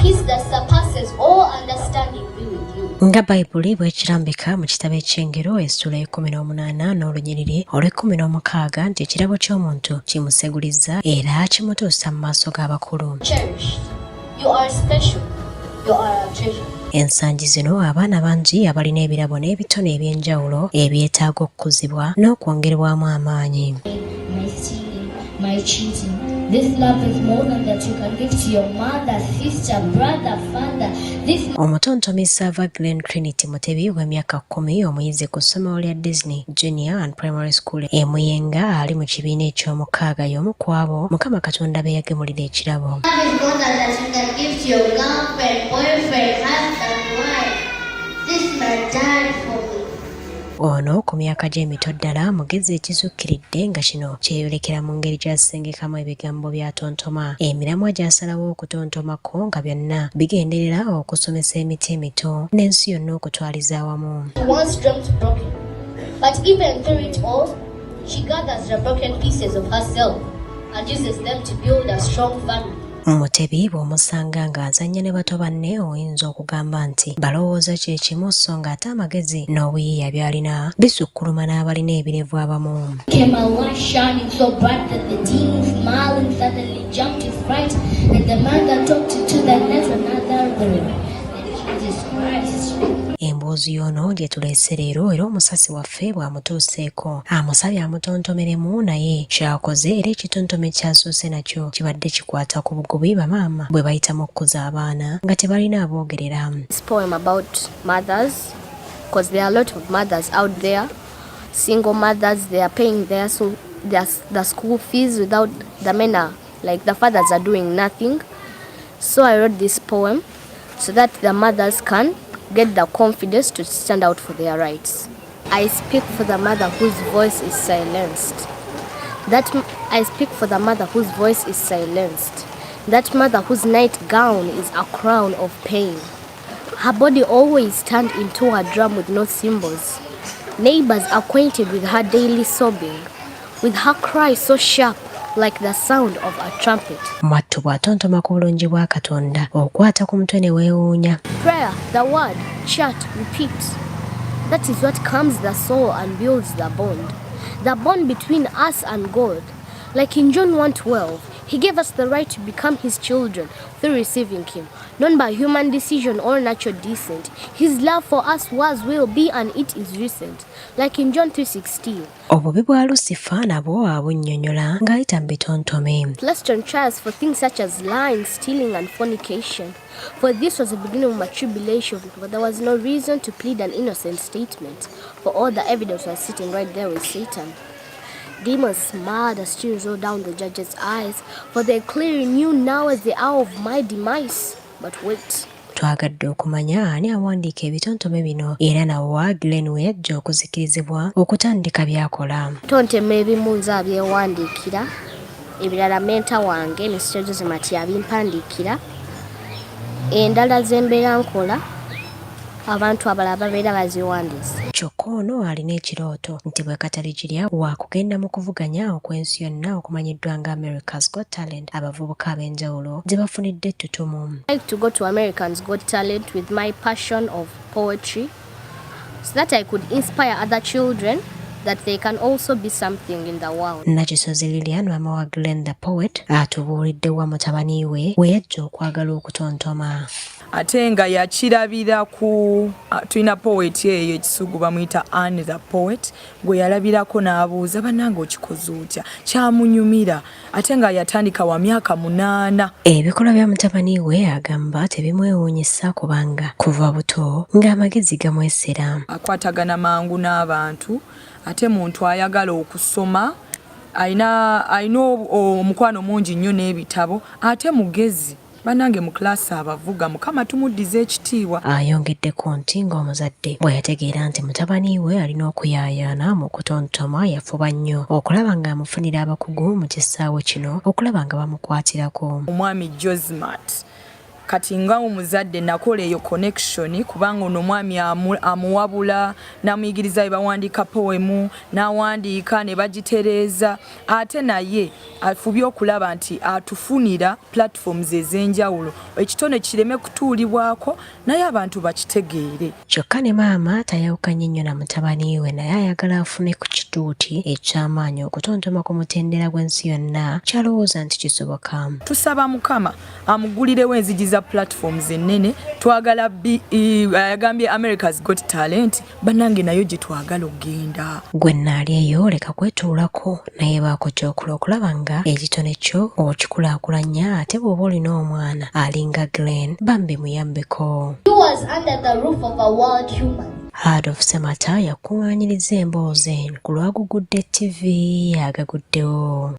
peace that surpasses all understanding be with you. Nga Bayibuli bw'ekirambika mu kitabo eky'Engero essula 18 n'olunyiriri olw'16 nti ekirabo ky'omuntu kimuseguliza era kimutuusa mu maaso g'abakulu. Cherished. You are special. You are a treasure. Ensangi zino abaana bangi abalina ebirabo n'ebitone eby'enjawulo ebyetaaga okukuzibwa n'okwongerwamu amaanyi. My stealing, my cheating. This love is more than that you can give to your mother, sister, brother, father. Omutontomi Sava Glen Trinity Mutebi w'emyaka 10 omuyizi ku ssomero lya Disney Junior and Primary School Muyenga ali mu kibiina eky'omukaaga y'omu ku abo Mukama Katonda be yagemulira ekirabo. Love is more than that you can give to your girlfriend, boyfriend, husband, wife. This man died for me. Ono ku myaka gy'emito ddala mugezi ekizukkiridde nga kino kyeyolekera mu ngeri gy'asengekamu ebigambo bya tontoma. Emiramwa gy'asalawo okutontomako nga byonna bigenderera okusomesa emiti emito n'ensi yonna okutwaliza awamu. Once dreamt broken, but even through it all, she gathers the broken pieces of herself and uses them to build a strong family. Mutebi bw'omusanga ng'azannya ne bato banne oyinza okugamba nti balowooza kye kimu so ng'ate amagezi n'obuyiiya by'alina bisukkuluma n'abalina ebirevu abamu. Came a light shining so bright that the demon smiling suddenly jumped his fright, and the man that talked to the net another rhythm. And Jesus Christ. Emboozi y'ono gye tuleese leero era omusasi waffe bw'amutuuseeko amusabye amutontomeremu naye ky'akoze era ekitontome ky'asuuse nakyo kibadde kikwata ku bugubi bamaama bwe bayitamu okkuza abaana nga tebalina aboogerera. This poem about mothers, because there are a lot of mothers out there, single mothers, they are paying their school fees without the men are, like the fathers are doing nothing. So I wrote this poem so that the mothers can get the confidence to stand out for their rights. I speak for the mother whose voice is silenced. I speak for the mother whose voice is silenced. That mother whose nightgown is a crown of pain. Her body always turned into a drum with no cymbals. Neighbors acquainted with her daily sobbing, with her cry so sharp like the sound of a trumpet. Mwattu bw'atontoma ku bulungi bwa Katonda okwata ku mutwe ne weewuunya. Prayer, the word, chant, repeat. That is what calms the soul and builds the bond between us and God. Like in John 1:12, He gave us the right to become His children through receiving Him, not by human decision or natural descent. His love for us was, will be, and it is recent. Like in John 3:16. Obubi bwa Lucifer nabwo abunnyonnyola ng'ayita mu bitontome. Blessed on trials for things such as lying, stealing, and fornication. For this was the beginning of my tribulation, but there was no reason to plead an innocent statement, for all the evidence was sitting right there with Satan. Demons smiled as tears rolled down the judge's eyes, for they clearly knew now as the hour of my demise. But wait. Twagadde okumanya ani awandiika ebitontome bino era nawa Glen we yajja okuzikirizibwa okutandika by'akola. Tontema ebimu nze abyewandiikira, ebirala menta wange Mr. Joseph Mati abimpandiikira, endala ze mbeera nkola abantu abalala babeera baziwandiise. Kyokka ono alina ekirooto nti bwe kataligirya wa kugenda mu kuvuganya okw'ensi yonna okumanyiddwa nga America's Got Talent abavubuka ab'enjawulo gye bafunidde ettutumu. I like to go to America's Got Talent with my passion of poetry so that I could inspire other children that they can also be something in the world. Nakisozi Lilian mama wa Glen The Poet atubuulidde wa mutabani we yajja okwagala okutontoma. Ate nga yakirabira ku tulina poet eyo ekisugu bamuyita Anne the Poet gwe yalabirako n'abuuza bannange okikoze otya kyamunyumira ate nga yatandika wa myaka 8. Ebikolwa bya mutabani we agamba tebimwewuunyisa kubanga kuva buto ng'amagezi gamwesera. Akwatagana mangu n'abantu ate muntu ayagala okusoma ayina omukwano mungi nnyo n'ebitabo ate mugezi. Banange mu klasi abavuga Mukama tumuddize ekitiibwa. Ayongeddeko nti ng'omuzadde bwe yategeera nti mutabani we alina okuyaayaana mu kutontoma yafuba nnyo okulaba ng'amufunira abakugu mu kisaawe kino okulaba nga bamukwatirako. Omwami Josmat kati nga omuzadde nakola eyo connection kubanga ono mwami amuwabula namuyigiriza bawandiika poemu nawandiika ne bagitereeza ate naye afubye okulaba nti atufunira platforms ez'enjawulo ekitone kireme kutuulibwako naye abantu bakitegeere. Kyokka ne maama tayawukanye nnyo na mutabani we naye ayagala afune ku kituuti eky'amaanyi okutontoma ku mutendera gw'ensi yonna kyalowooza nti kisoboka. Tusaba Mukama amugulirewo enzigi za platforms ennene twagala yagambye America's Got Talent bannange nayo gye twagala okgenda. Gwe nnaali eyo leka kwetuulako naye baako ky'okola okulaba nga ekitone kyo okikulaakulanya ate bw'oba olina omwana alinga Glen bambi muyambeko. He was under the roof of a wild human. Heart of Samata yakuŋŋaanyiriza emboozi eno ku Lwagugudde TV agaguddewo.